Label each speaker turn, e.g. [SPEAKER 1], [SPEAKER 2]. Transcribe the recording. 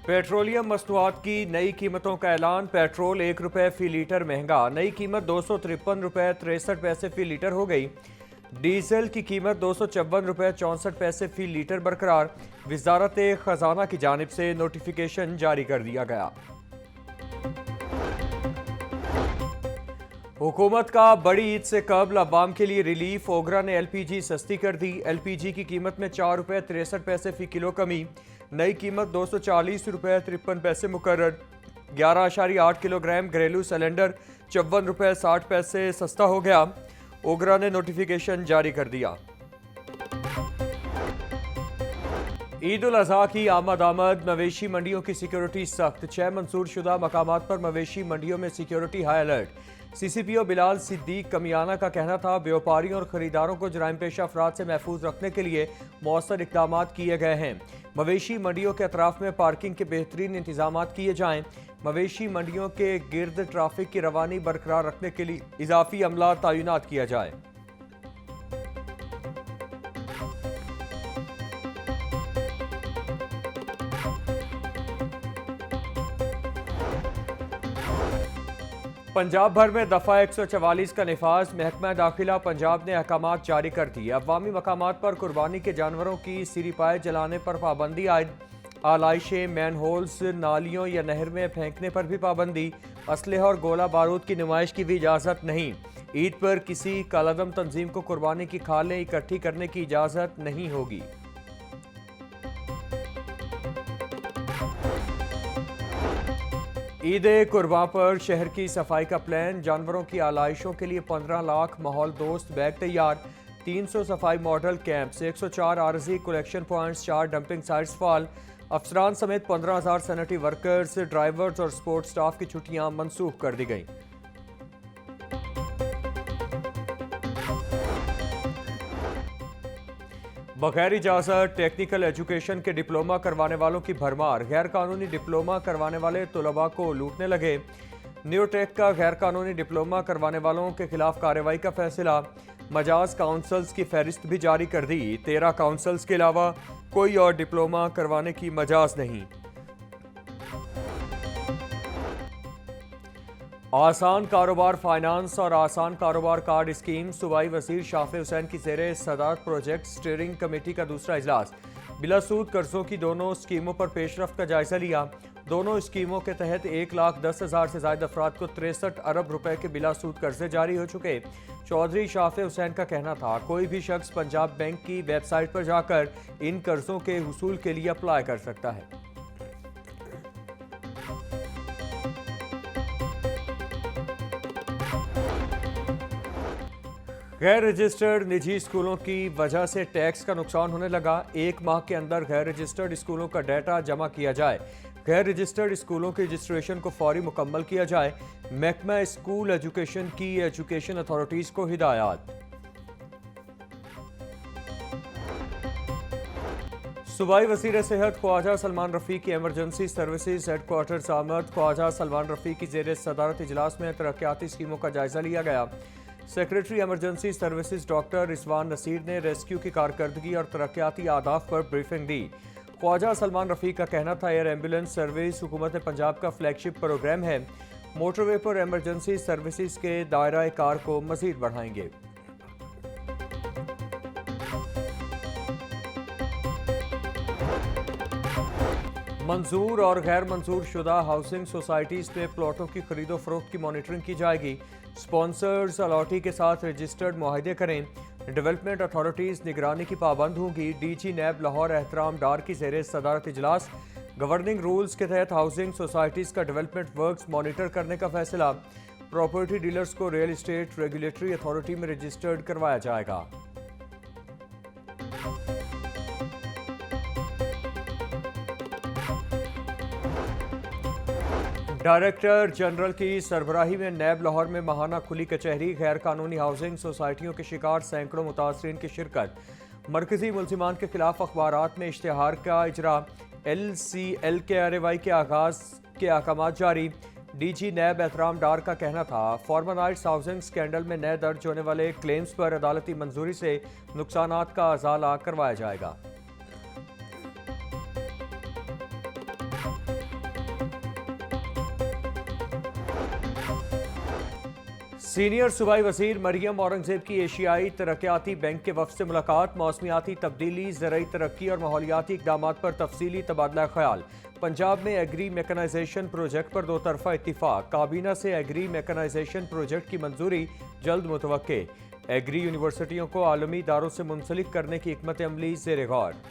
[SPEAKER 1] Petroleum मसनूआत की नई कीमतों का ऐलान। पेट्रोल ₹1 फी लीटर महंगा, नई कीमत ₹253.63 फी लीटर हो गई। डीजल की कीमत ₹254.64 फी लीटर बरकरार। वजारत खजाना की जानिब से नोटिफिकेशन जारी कर दिया गया। हुकूमत का बड़ी ईद से कबल अवाम के लिए रिलीफ। ओगरा ने LPG सस्ती कर दी। LPG की कीमत में ₹4.63 फी किलो कमी, नई कीमत ₹240.53 मुकर्रर। 11.8 किलोग्राम घरेलू सिलेंडर ₹54.60 सस्ता हो गया। ओगरा ने नोटिफिकेशन जारी कर दिया। ईद उल अजहा की आमद मवेशी मंडियों की सिक्योरिटी सख्त। 6 मंसूर शुदा मकामात पर मवेशी मंडियों में security high alert. CCPO Bilal Siddique Kamiana का कहना था, व्यापारियों और खरीदारों को जराइम पेशा अफराद से महफूज रखने के लिए मौसर इकदाम किए गए हैं। मवेशी मंडियों के अतराफ में पार्किंग के बेहतरीन इंतजाम किए जाएं। मवेशी मंडियों के गिर्द ट्रैफिक की रवानी बरकरार रखने के लिए इजाफी अमला तैनात किया जाए। पंजाब भर में दफ़ा 144 का निफाज। महकमा दाखिला पंजाब ने अहकामात जारी कर दिए। अवामी मकामात पर कुर्बानी के जानवरों की सिरीपाए जलाने पर पाबंदी आयद। आलाइशें, मैन होल्स, नालियों या नहर में फेंकने पर भी पाबंदी। असलहा और गोला बारूद की नुमाइश की भी इजाज़त नहीं। ईद पर किसी कालादम तंजीम को कुर्बानी की खालें इकट्ठी करने की इजाज़त नहीं होगी। ईद कुर्बान पर शहर की सफाई का प्लान। जानवरों की आलाइशों के लिए 15 लाख माहौल दोस्त बैग तैयार। 300 सफाई model camps, 104 R G collection points, 4 dumping sites फाल। अफसरान समेत 15,000 सैनिटरी वर्कर्स, ड्राइवर्स और सपोर्ट स्टाफ की छुट्टियां मनसूख कर दी गई। बगैर इजाज़त टेक्निकल एजुकेशन के डिप्लोमा करवाने वालों की भरमार। गैर कानूनी डिप्लोमा करवाने वाले तलबा को लूटने लगे। न्यूटेक का गैर कानूनी डिप्लोमा करवाने वालों के खिलाफ कार्रवाई का फैसला। मजाज काउंसल्स की फहरिस्त भी जारी कर दी। 13 काउंसल्स के अलावा कोई और डिप्लोमा करवाने की मजाज नहीं। आसान कारोबार फाइनेंस और आसान कारोबार कार्ड स्कीम। सूबाई वजीर शाफे हुसैन की ज़ेरे सदारत प्रोजेक्ट स्टीयरिंग कमेटी का दूसरा इजलास। बिलासूद कर्जों की दोनों स्कीमों पर पेशरफ्त का जायजा लिया। दोनों स्कीमों के तहत 1,10,000 से ज्यादा अफराद को 63 अरब रुपए के बिलासूद कर्जे जारी हो चुके। चौधरी शाफे हुसैन का कहना था, कोई भी शख्स पंजाब बैंक की वेबसाइट पर जाकर इन कर्जों के हुसूल के लिए अप्लाई कर सकता है। गैर रजिस्टर्ड निजी स्कूलों की वजह से टैक्स का नुकसान होने लगा। 1 माह के अंदर गैर रजिस्टर्ड स्कूलों का डाटा जमा किया जाए। गैर रजिस्टर्ड स्कूलों के रजिस्ट्रेशन को फौरी मुकम्मल किया जाए। महकमा स्कूल एजुकेशन की एजुकेशन अथॉरिटीज़ को हिदायत। सूबाई वज़ीर सेहत ख्वाजा सलमान रफ़ी की एमरजेंसी सर्विसेज हेडक्वार्टर्स आमद। ख्वाजा सलमान रफ़ी की ज़ेर सदारत इजलास में तरक्याती स्कीमों का जायजा लिया गया। Secretary emergency services doctor Rizwan Naseer ने रेस्क्यू की कारकर्दगी और तरक्याती आदाफ पर ब्रीफिंग दी। ख्वाजा सलमान रफ़ी का कहना था, एयर एम्बुलेंस सर्विस हुकूमत पंजाब का फ्लैगशिप प्रोग्राम है। मोटरवे पर एमरजेंसी सर्विसेज के दायरा कार को मजीद बढ़ाएंगे। मंजूर और गैर मंजूर शुदा हाउसिंग सोसाइटीज़ में प्लॉटों की खरीदो फरोख्त की मॉनिटरिंग की जाएगी। स्पॉन्सर्स अलॉटी के साथ रजिस्टर्ड मुआहदे करें। डेवलपमेंट अथॉरिटीज़ निगरानी की पाबंद होंगी। DG नैब लाहौर एहतराम डार की ज़ेरे सदारत इजलास। गवर्निंग रूल्स के तहत हाउसिंग सोसाइटीज़ का डेवलपमेंट वर्क्स मॉनिटर करने का फैसला। प्रॉपर्टी डीलर्स को रियल इस्टेट रेगुलेटरी अथॉरिटी में रजिस्टर्ड करवाया जाएगा। डायरेक्टर जनरल की सरबराही में नैब लाहौर में माहाना खुली कचहरी। गैर कानूनी हाउसिंग सोसाइटियों के शिकार सैकड़ों मुतासरीन की शिरकत। मरकजी मुलजिमान के खिलाफ अखबारात में इश्तिहार का इजरा। LCL के कार्रवाई के आगाज के अहकाम जारी। DG नैब एहतराम डार का कहना था, फॉर्मनाइट्स हाउसिंग स्कैंडल में नए दर्ज होने वाले क्लेम्स पर अदालती मंजूरी से नुकसानात का अजाला करवाया जाएगा। सीनियर सूबाई वजीर मरियम औरंगजेब की एशियाई तरक्याती बैंक के वफ्द से मुलाकात। मौसमियाती तब्दीली, ज़रूरी तरक्की और माहौलियाती इकदाम पर तफसीली तबादला ख्याल। पंजाब में एग्री मैकेनाइजेशन प्रोजेक्ट पर दो तरफा इत्तिफाक। काबीना से एग्री मैकेनाइजेशन प्रोजेक्ट की मंजूरी जल्द मुतवक्के। एग्री यूनिवर्सिटियों को आलमी इदारों से मुंसलिक करने की हिकमत अमली ज़ेर गौर।